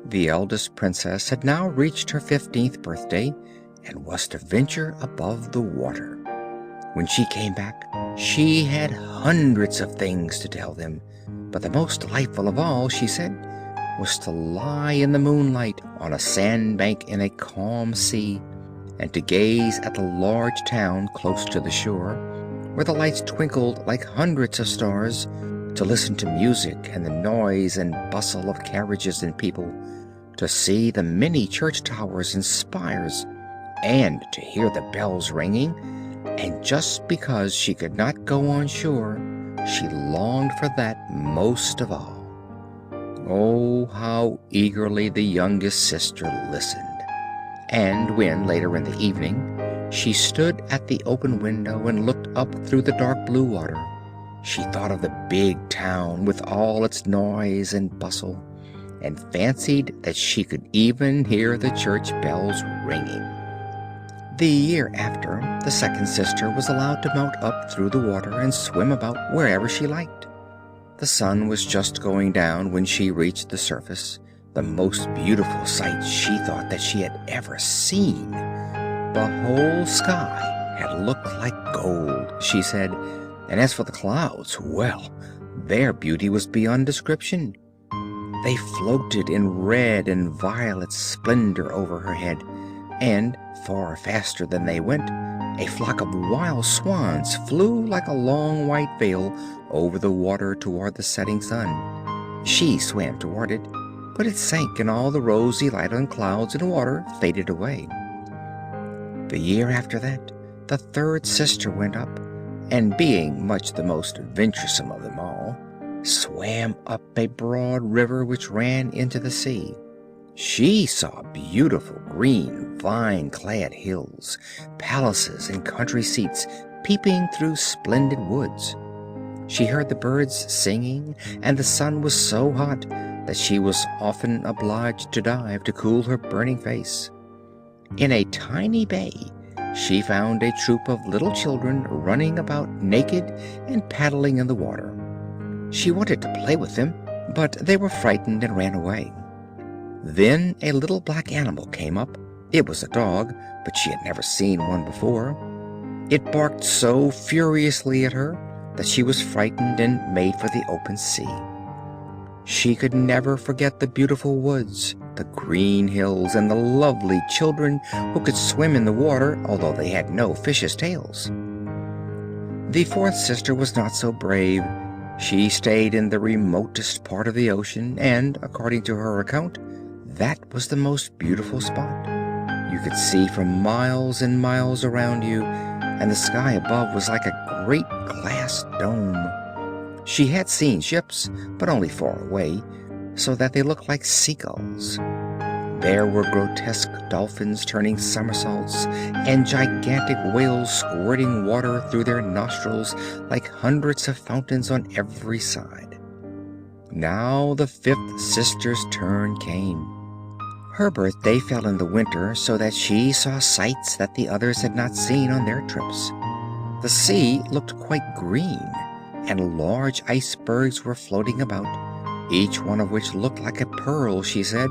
The eldest princess had now reached her 15th birthday and was to venture above the water. When she came back, she had hundreds of things to tell them, but the most delightful of all, she said, was to lie in the moonlight on a sandbank in a calm sea, and to gaze at the large town close to the shore, where the lights twinkled like hundreds of stars, to listen to music and the noise and bustle of carriages and people, to see the many church towers and spires, and to hear the bells ringing. And just because she could not go on shore, she longed for that most of all. Oh, how eagerly the youngest sister listened! And when, later in the evening, she stood at the open window and looked up through the dark blue water, she thought of the big town with all its noise and bustle, and fancied that she could even hear the church bells ringing. The year after, the second sister was allowed to mount up through the water and swim about wherever she liked. The sun was just going down when she reached the surface, the most beautiful sight she thought that she had ever seen. The whole sky had looked like gold, she said, and as for the clouds, well, their beauty was beyond description. They floated in red and violet splendor over her head, and far faster than they went, a flock of wild swans flew like a long white veil over the water toward the setting sun. She swam toward it, but it sank, and all the rosy light on clouds and water faded away. The year after that, the third sister went up, and being much the most venturesome of them all, swam up a broad river which ran into the sea. She saw beautiful green vine-clad hills, palaces and country seats peeping through splendid woods. She heard the birds singing, and the sun was so hot that she was often obliged to dive to cool her burning face. In a tiny bay, she found a troop of little children running about naked and paddling in the water. She wanted to play with them, but they were frightened and ran away. Then a little black animal came up. It was a dog, but she had never seen one before. It barked so furiously at her that she was frightened and made for the open sea. She could never forget the beautiful woods, the green hills, and the lovely children who could swim in the water, although they had no fish's tails. The fourth sister was not so brave. She stayed in the remotest part of the ocean, and, according to her account, that was the most beautiful spot. You could see for miles and miles around you, and the sky above was like a great glass dome. She had seen ships, but only far away, so that they looked like seagulls. There were grotesque dolphins turning somersaults, and gigantic whales squirting water through their nostrils like hundreds of fountains on every side. Now the fifth sister's turn came. Her birthday fell in the winter, so that she saw sights that the others had not seen on their trips. The sea looked quite green, and large icebergs were floating about, each one of which looked like a pearl, she said,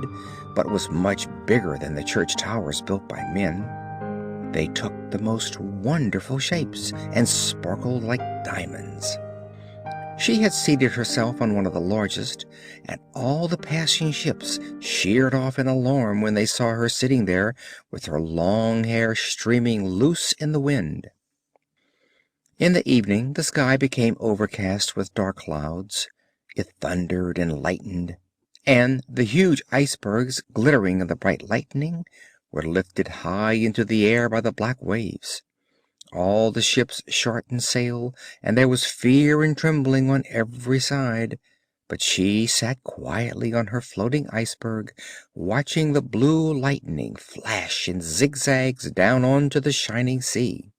but was much bigger than the church towers built by men. They took the most wonderful shapes and sparkled like diamonds. She had seated herself on one of the largest, and all the passing ships sheered off in alarm when they saw her sitting there with her long hair streaming loose in the wind. In the evening the sky became overcast with dark clouds. It thundered and lightened, and the huge icebergs, glittering in the bright lightning, were lifted high into the air by the black waves. All the ships shortened sail, and there was fear and trembling on every side, but she sat quietly on her floating iceberg, watching the blue lightning flash in zigzags down onto the shining sea.